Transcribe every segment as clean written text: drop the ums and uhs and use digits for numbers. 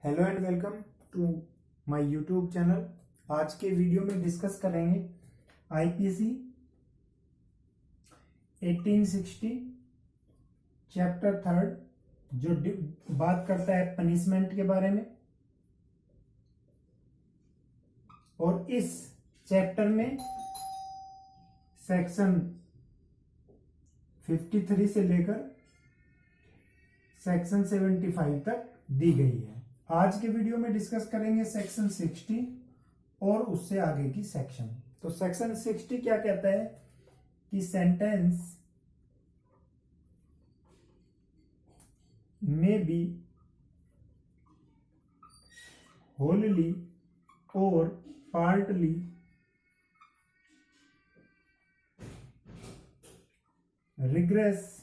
Hello and welcome to my YouTube channel. आज के video में डिस्कस करेंगे आईपीसी 1860 चैप्टर 3 जो बात करता है पनिशमेंट के बारे में। और इस चैप्टर में सेक्शन 53 से लेकर सेक्शन 75 तक दी गई है। आज के वीडियो में डिस्कस करेंगे सेक्शन 60 और उससे आगे की सेक्शन। तो सेक्शन 60 क्या कहता है कि सेंटेंस में बी होलली और पार्टली रिग्रेस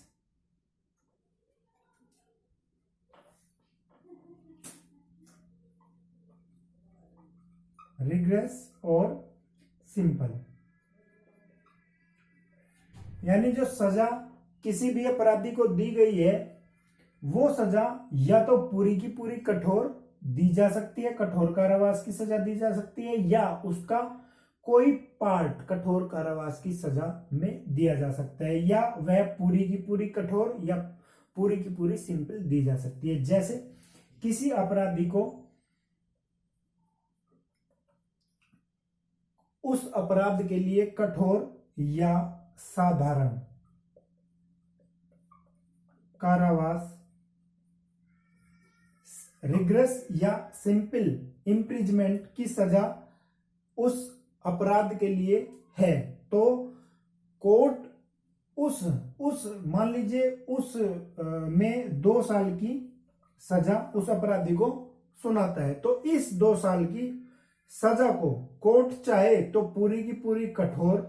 और सिंपल, यानी जो सजा किसी भी अपराधी को दी गई है वो सजा या तो पूरी की पूरी कठोर दी जा सकती है, कठोर कारावास की सजा दी जा सकती है, या उसका कोई पार्ट कठोर कारावास की सजा में दिया जा सकता है, या वह पूरी की पूरी कठोर या पूरी की पूरी सिंपल दी जा सकती है। जैसे किसी अपराधी को उस अपराध के लिए कठोर या साधारण कारावास, रिग्रेस या सिंपल इम्प्रिजमेंट की सजा उस अपराध के लिए है, तो कोर्ट उस मान लीजिए उस में 2 साल की सजा उस अपराधी को सुनाता है, तो इस 2 साल की सजा को कोर्ट चाहे तो पूरी की पूरी कठोर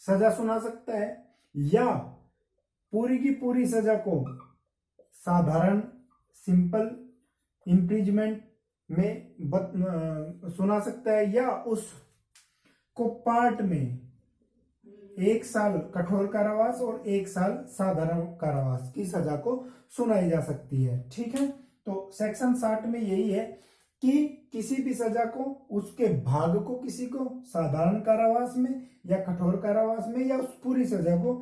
सजा सुना सकता है, या पूरी की पूरी सजा को साधारण सिंपल इम्प्रिजमेंट में सुना सकता है, या उसको पार्ट में 1 साल कठोर कारावास और 1 साल साधारण कारावास की सजा को सुनाई जा सकती है। ठीक है, तो सेक्शन 60 में यही है कि किसी भी सजा को उसके भाग को किसी को साधारण कारावास में या कठोर कारावास में, या उस पूरी सजा को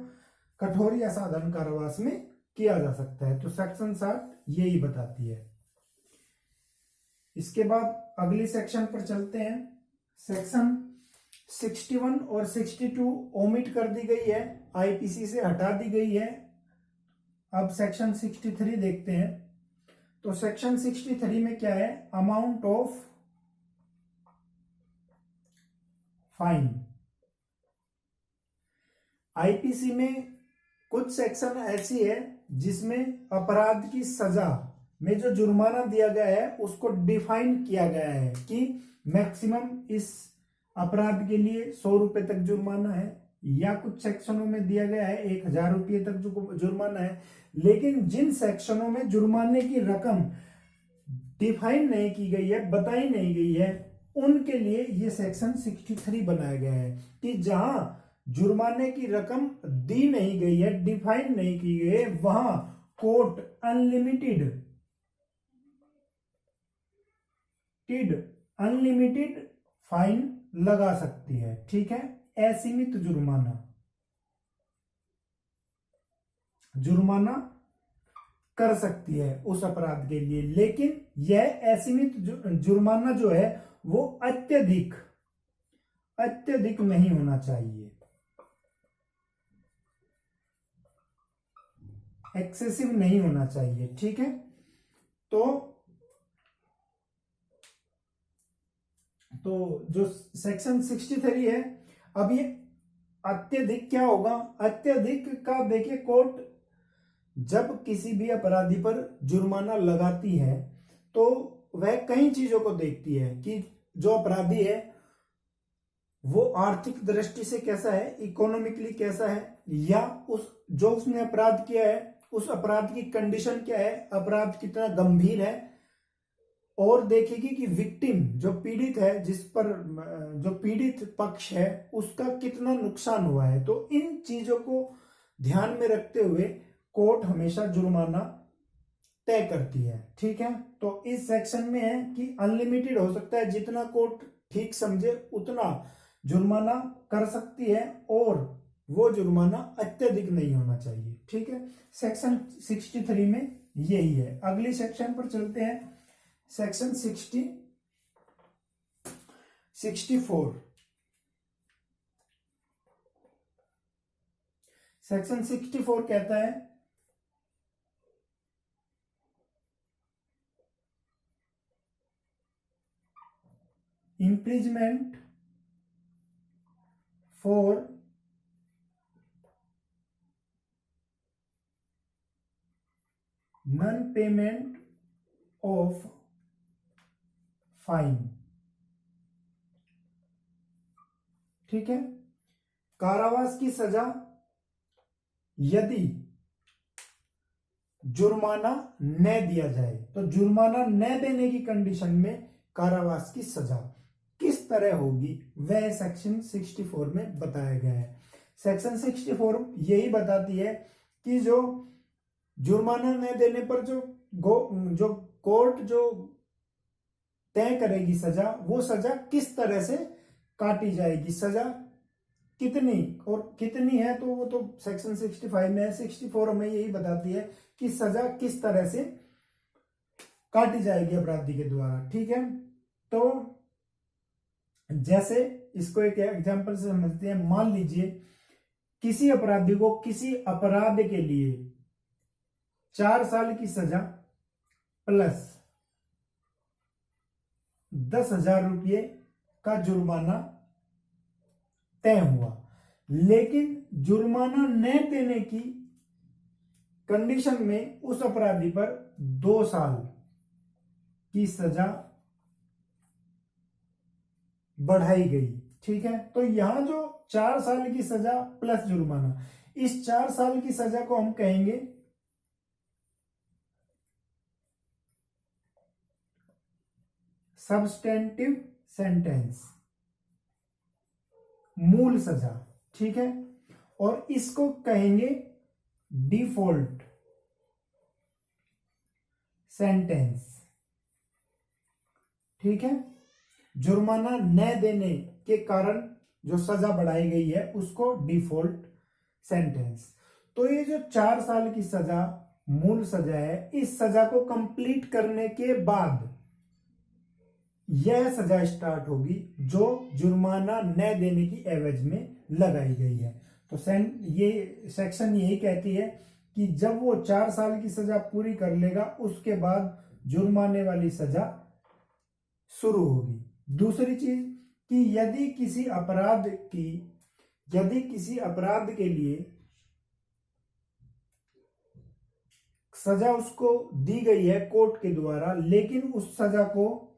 कठोर या साधारण कारावास में किया जा सकता है। तो सेक्शन 60 यही बताती है। इसके बाद अगली सेक्शन पर चलते हैं। सेक्शन 61 और 62 ओमिट कर दी गई है, आईपीसी से हटा दी गई है। अब सेक्शन 63 देखते हैं। तो सेक्शन 63 में क्या है? Amount of fine. आईपीसी में कुछ सेक्शन ऐसी है जिसमें अपराध की सजा में जो जुर्माना दिया गया है उसको डिफाइन किया गया है कि मैक्सिमम इस अपराध के लिए 100 रुपए तक जुर्माना है, या कुछ सेक्शनों में दिया गया है 1000 रुपये तक जो जुर्माना है। लेकिन जिन सेक्शनों में जुर्माने की रकम डिफाइन नहीं की गई है, बताई नहीं गई है, उनके लिए ये सेक्शन 63 बनाया गया है कि जहां जुर्माने की रकम दी नहीं गई है, डिफाइन नहीं की गई है, वहां कोर्ट अनलिमिटेड फाइन लगा सकती है। ठीक है, असीमित जुर्माना कर सकती है उस अपराध के लिए, लेकिन यह असीमित जुर्माना जो है वो अत्यधिक नहीं होना चाहिए, एक्सेसिव नहीं होना चाहिए। ठीक है, तो जो सेक्शन 63 है, अब ये अत्यधिक क्या होगा? अत्यधिक का देखिए, कोर्ट जब किसी भी अपराधी पर जुर्माना लगाती है तो वह कई चीजों को देखती है कि जो अपराधी है वो आर्थिक दृष्टि से कैसा है, इकोनॉमिकली कैसा है, या जो उसने अपराध किया है उस अपराध की कंडीशन क्या है, अपराध कितना गंभीर है, और देखेगी कि विक्टिम जो पीड़ित है, जो पीड़ित पक्ष है उसका कितना नुकसान हुआ है। तो इन चीजों को ध्यान में रखते हुए कोर्ट हमेशा जुर्माना तय करती है। ठीक है, तो इस सेक्शन में है कि अनलिमिटेड हो सकता है, जितना कोर्ट ठीक समझे उतना जुर्माना कर सकती है, और वो जुर्माना अत्यधिक नहीं होना चाहिए। ठीक है, सेक्शन 63 में यही है। अगली सेक्शन पर चलते हैं, सेक्शन 64। सेक्शन 64 कहता है imprisonment for non-payment of fine। ठीक है, कारावास की सजा यदि जुर्माना न दिया जाए, तो जुर्माना न देने की कंडीशन में कारावास की सजा किस तरह होगी वह सेक्शन 64 में बताया गया है। सेक्शन 64 यही बताती है कि जो जुर्माना न देने पर जो कोर्ट जो तय करेगी सजा, वो सजा किस तरह से काटी जाएगी, सजा कितनी और कितनी है, तो वो तो सेक्शन 65 में है। 64 में यही बताती है कि सजा किस तरह से काटी जाएगी अपराधी के द्वारा। ठीक है, तो जैसे इसको एक एग्जांपल से समझते हैं। मान लीजिए किसी अपराधी को किसी अपराध के लिए 4 साल की सजा प्लस 10,000 रुपये का जुर्माना तय हुआ, लेकिन जुर्माना न देने की कंडीशन में उस अपराधी पर 2 साल की सजा बढ़ाई गई। ठीक है, तो यहां जो 4 साल की सजा प्लस जुर्माना, इस 4 साल की सजा को हम कहेंगे सब्सटेंटिव सेंटेंस, मूल सजा। ठीक है, और इसको कहेंगे डिफॉल्ट सेंटेंस। ठीक है, जुर्माना न देने के कारण जो सजा बढ़ाई गई है उसको डिफॉल्ट सेंटेंस। तो ये जो 4 साल की सजा मूल सजा है, इस सजा को कंप्लीट करने के बाद यह सजा स्टार्ट होगी जो जुर्माना न देने की एवज में लगाई गई है। तो ये सेक्शन यही कहती है कि जब वो 4 साल की सजा पूरी कर लेगा, उसके बाद जुर्माने वाली सजा शुरू होगी। दूसरी चीज कि यदि किसी अपराध के लिए सजा उसको दी गई है कोर्ट के द्वारा, लेकिन उस सजा को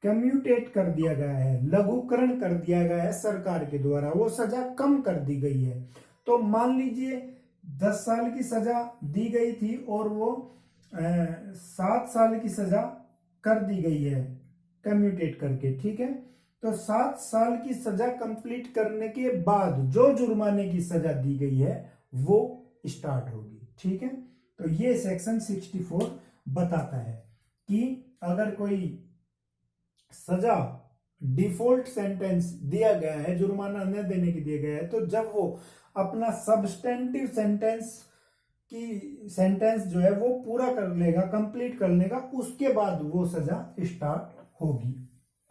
कम्यूटेट कर दिया गया है, लघुकरण कर दिया गया है सरकार के द्वारा, वो सजा कम कर दी गई है। तो मान लीजिए 10 साल की सजा दी गई थी और वो 7 साल की सजा कर दी गई है कम्यूटेट करके। ठीक है, तो 7 साल की सजा कंप्लीट करने के बाद जो जुर्माने की सजा दी गई है वो स्टार्ट होगी। ठीक है, तो ये सेक्शन 64 बताता है कि अगर कोई सजा डिफॉल्ट सेंटेंस दिया गया है, जुर्माना न देने की दिया गया है, तो जब वो अपना सब्सटेंटिव सेंटेंस जो है वो पूरा कर लेगा, कंप्लीट कर लेगा, उसके बाद वो सजा स्टार्ट होगी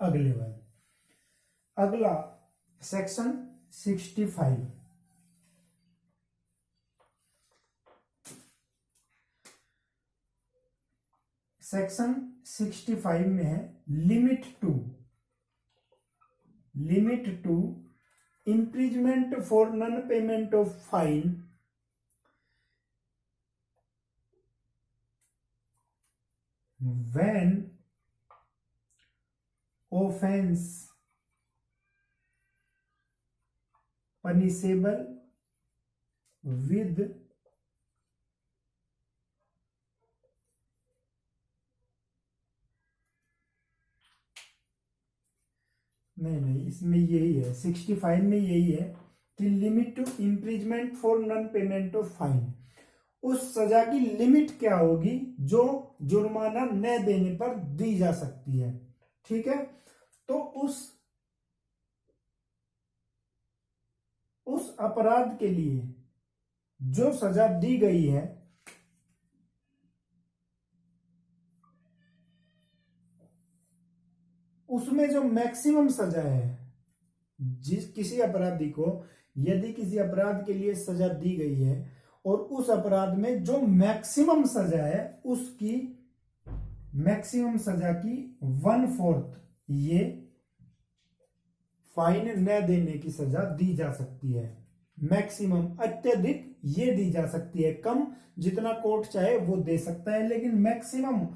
अगले वाले। अगला सेक्शन 65। सेक्शन 65 में है limit to imprisonment for non-payment of fine when offense punishable with नहीं, इसमें यही है, 65 में यही है कि limit to imprisonment for non payment of fine, उस सजा की लिमिट क्या होगी जो जुर्माना न देने पर दी जा सकती है। ठीक है, तो उस अपराध के लिए जो सजा दी गई है उसमें जो मैक्सिमम सजा है, जिस किसी अपराधी को यदि किसी अपराध के लिए सजा दी गई है और उस अपराध में जो मैक्सिमम सजा है उसकी मैक्सिमम सजा की 1/4 ये फाइन न देने की सजा दी जा सकती है। मैक्सिमम अत्यधिक ये दी जा सकती है, कम जितना कोर्ट चाहे वो दे सकता है, लेकिन मैक्सिमम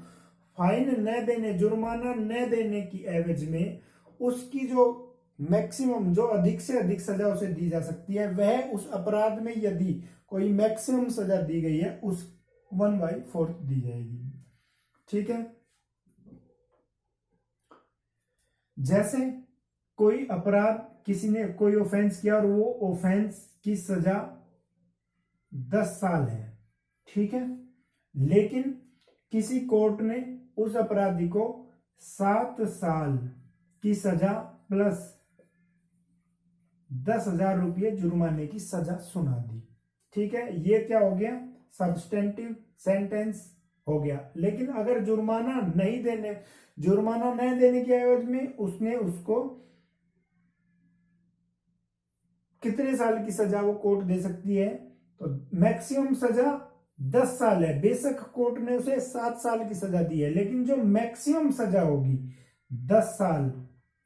फाइन न देने, जुर्माना न देने की एवज में उसकी जो मैक्सिमम, जो अधिक से अधिक सजा उसे दी जा सकती है, वह उस अपराध में यदि कोई मैक्सिमम सजा दी गई है उस 1/4 दी जाएगी। ठीक है, जैसे कोई अपराध, किसी ने कोई ऑफेंस किया और वो ऑफेंस की सजा 10 साल है। ठीक है, लेकिन किसी कोर्ट ने उस अपराधी को 7 साल की सजा प्लस 10,000 रुपये जुर्माने की सजा सुना दी। ठीक है, ये क्या हो गया, सब्सटेंटिव सेंटेंस हो गया। लेकिन अगर जुर्माना न देने के एवज में उसने उसको कितने साल की सजा वो कोर्ट दे सकती है, तो मैक्सिमम सजा 10 साल है। बेशक कोर्ट ने उसे 7 साल की सजा दी है, लेकिन जो मैक्सिमम सजा होगी 10 साल,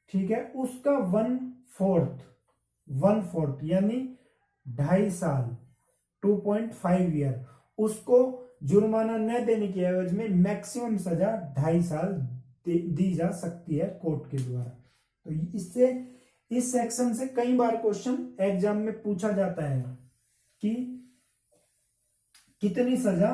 ठीक है, उसका 1/4 यानी 2.5 साल, 2.5 ईयर, उसको जुर्माना न देने की एवज में मैक्सिमम सजा 2.5 साल दी जा सकती है कोर्ट के द्वारा। तो इससे, इस सेक्शन से कई बार क्वेश्चन एग्जाम में पूछा जाता है कि कितनी सजा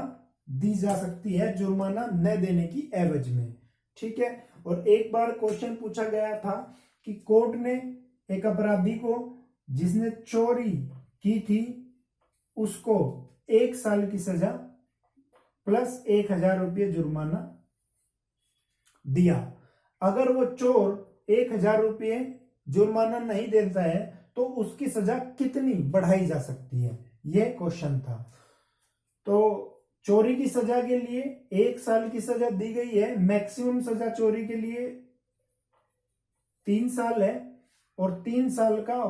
दी जा सकती है जुर्माना न देने की एवज में। ठीक है, और एक बार क्वेश्चन पूछा गया था कि कोर्ट ने एक अपराधी को जिसने चोरी की थी उसको 1 साल की सजा प्लस 1,000 रुपये जुर्माना दिया। अगर वो चोर 1,000 रुपये जुर्माना नहीं देता है तो उसकी सजा कितनी बढ़ाई जा सकती है, यह क्वेश्चन था। तो चोरी की सजा के लिए 1 साल की सजा दी गई है, मैक्सिमम सजा चोरी के लिए 3 साल है, और 3 साल का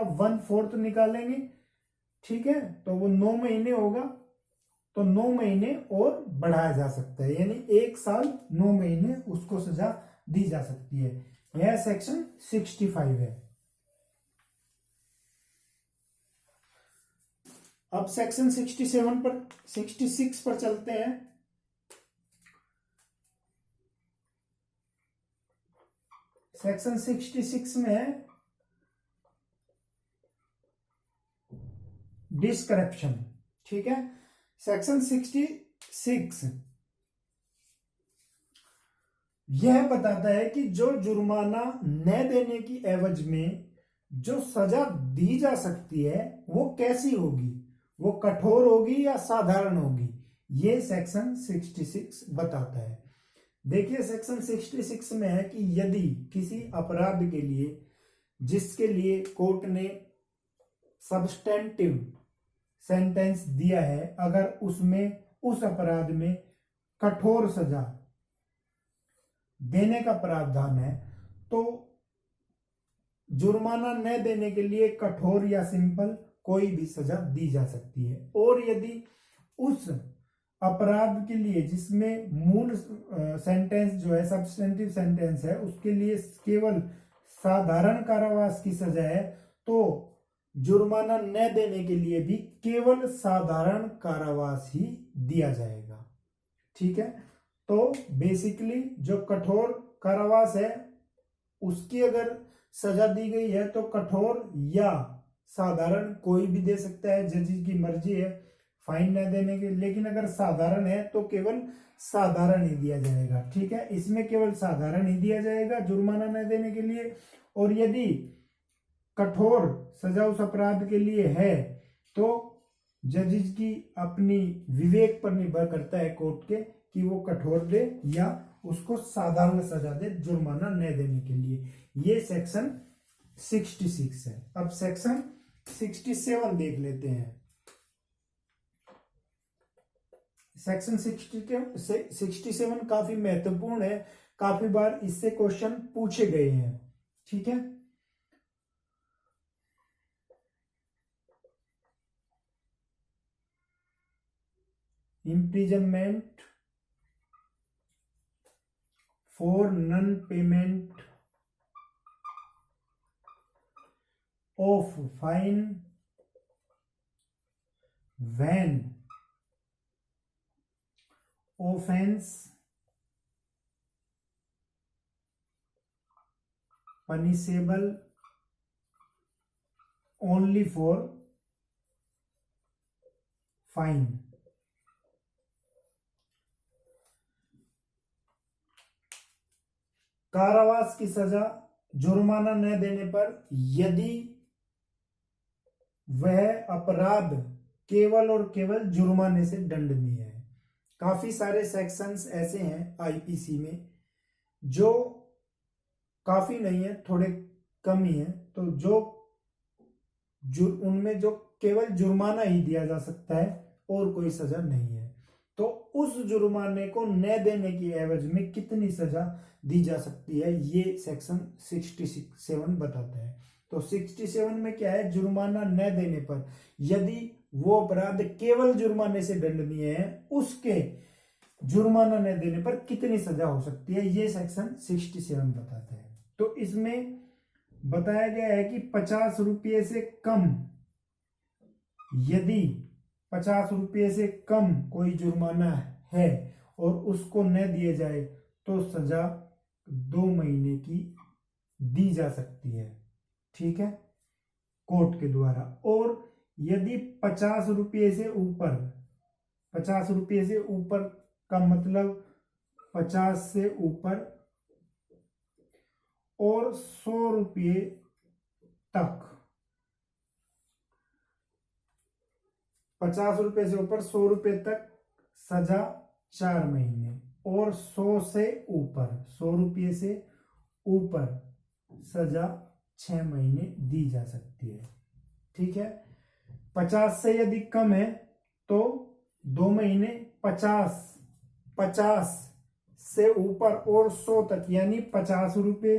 1/4 निकालेंगे। ठीक है, तो वो 9 महीने होगा, तो 9 महीने और बढ़ाया जा सकता है, यानी 1 साल 9 महीने उसको सजा दी जा सकती है। यह सेक्शन 65 है। अब सेक्शन 66 पर चलते हैं। सेक्शन 66 में है डिस्करप्शन। ठीक है, सेक्शन 66 यह बताता है कि जो जुर्माना न देने की एवज में जो सजा दी जा सकती है वो कैसी होगी, वो कठोर होगी या साधारण होगी, ये सेक्शन 66 बताता है। देखिए, सेक्शन 66 में है कि यदि किसी अपराध के लिए जिसके लिए कोर्ट ने सब्सटेंटिव सेंटेंस दिया है, अगर उसमें उस अपराध में कठोर सजा देने का प्रावधान है तो जुर्माना न देने के लिए कठोर या सिंपल कोई भी सजा दी जा सकती है। और यदि उस अपराध के लिए जिसमें मूल सेंटेंस जो है सब्सटेंटिव सेंटेंस है उसके लिए केवल साधारण कारावास की सजा है तो जुर्माना न देने के लिए भी केवल साधारण कारावास ही दिया जाएगा। ठीक है, तो बेसिकली जो कठोर कारावास है उसकी अगर सजा दी गई है तो कठोर या साधारण कोई भी दे सकता है, जज की मर्जी है फाइन न देने की, लेकिन अगर साधारण है तो केवल साधारण ही दिया जाएगा। ठीक है, इसमें केवल साधारण ही दिया जाएगा जुर्माना न देने के लिए। और यदि कठोर सजा उस अपराध के लिए है तो जजेज की अपनी विवेक पर निर्भर करता है कोर्ट के कि वो कठोर दे या उसको साधारण सजा दे जुर्माना न देने के लिए। ये सेक्शन 66 है। अब सेक्शन 67 देख लेते हैं। सेक्शन 67 काफी महत्वपूर्ण है, काफी बार इससे क्वेश्चन पूछे गए हैं। ठीक है, imprisonment for non-payment of fine when offense punishable only for fine। कारावास की सजा जुर्माना न देने पर यदि वह अपराध केवल और केवल जुर्माने से दंडनीय है। काफी सारे सेक्शंस ऐसे हैं आईपीसी में जो काफी नहीं है, थोड़े कम ही है, तो उनमें जो केवल जुर्माना ही दिया जा सकता है और कोई सजा नहीं है। तो उस जुर्माने को न देने की एवज में कितनी सजा दी जा सकती है ये सेक्शन 67 बताता है। तो 67 में क्या है, जुर्माना न देने पर यदि वो अपराध केवल जुर्माने से दंडनीय है उसके जुर्माना न देने पर कितनी सजा हो सकती है ये सेक्शन 67 बताता है। तो इसमें बताया गया है कि 50 रुपये से कम, यदि 50 रुपये से कम कोई जुर्माना है और उसको न दिए जाए तो सजा 2 महीने की दी जा सकती है। ठीक है, कोर्ट के द्वारा। और यदि 50 रुपये से ऊपर, 50 रुपये से ऊपर का मतलब 50 से ऊपर और 100 रुपये तक, 50 रुपये से ऊपर 100 रुपये तक सजा 4 महीने और 100 से ऊपर, 100 रुपये से ऊपर सजा 6 महीने दी जा सकती है। ठीक है, 50 से यदि कम है तो 2 महीने, 50 से ऊपर और 100 तक, यानी 50 रुपये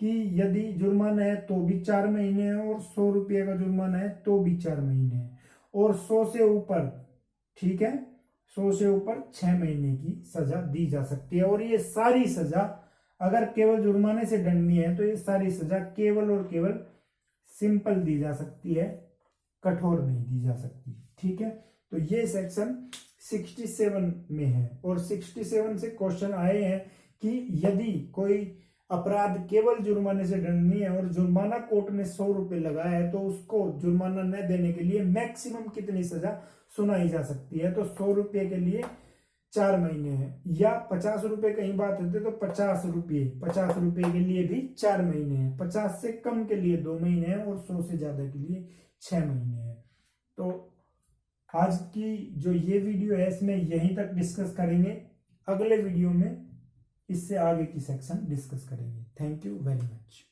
की यदि जुर्माना है तो भी 4 महीने है और 100 रुपये का जुर्माना है तो भी 4 महीने है और 100 से ऊपर, ठीक है, 100 से ऊपर 6 महीने की सजा दी जा सकती है। और ये सारी सजा अगर केवल जुर्माने से दंडनीय है तो ये सारी सजा केवल और केवल सिंपल दी जा सकती है, कठोर नहीं दी जा सकती। ठीक है, तो ये सेक्शन 67 में है। और 67 से क्वेश्चन आए हैं कि यदि कोई अपराध केवल जुर्माने से दंडनीय है और जुर्माना कोर्ट ने 100 रुपये लगाया है तो उसको जुर्माना न देने के लिए मैक्सिमम कितनी सजा सुनाई जा सकती है। तो 100 रुपये के लिए 4 महीने है, या 50 रुपये कहीं बात होती है तो 50 रुपये के लिए भी 4 महीने है, 50 से कम के लिए 2 महीने है और 100 से ज्यादा के लिए 6 महीने है। तो आज की जो ये वीडियो है इसमें यहीं तक डिस्कस करेंगे, अगले वीडियो में इससे आगे की सेक्शन डिस्कस करेंगे। Thank you very much.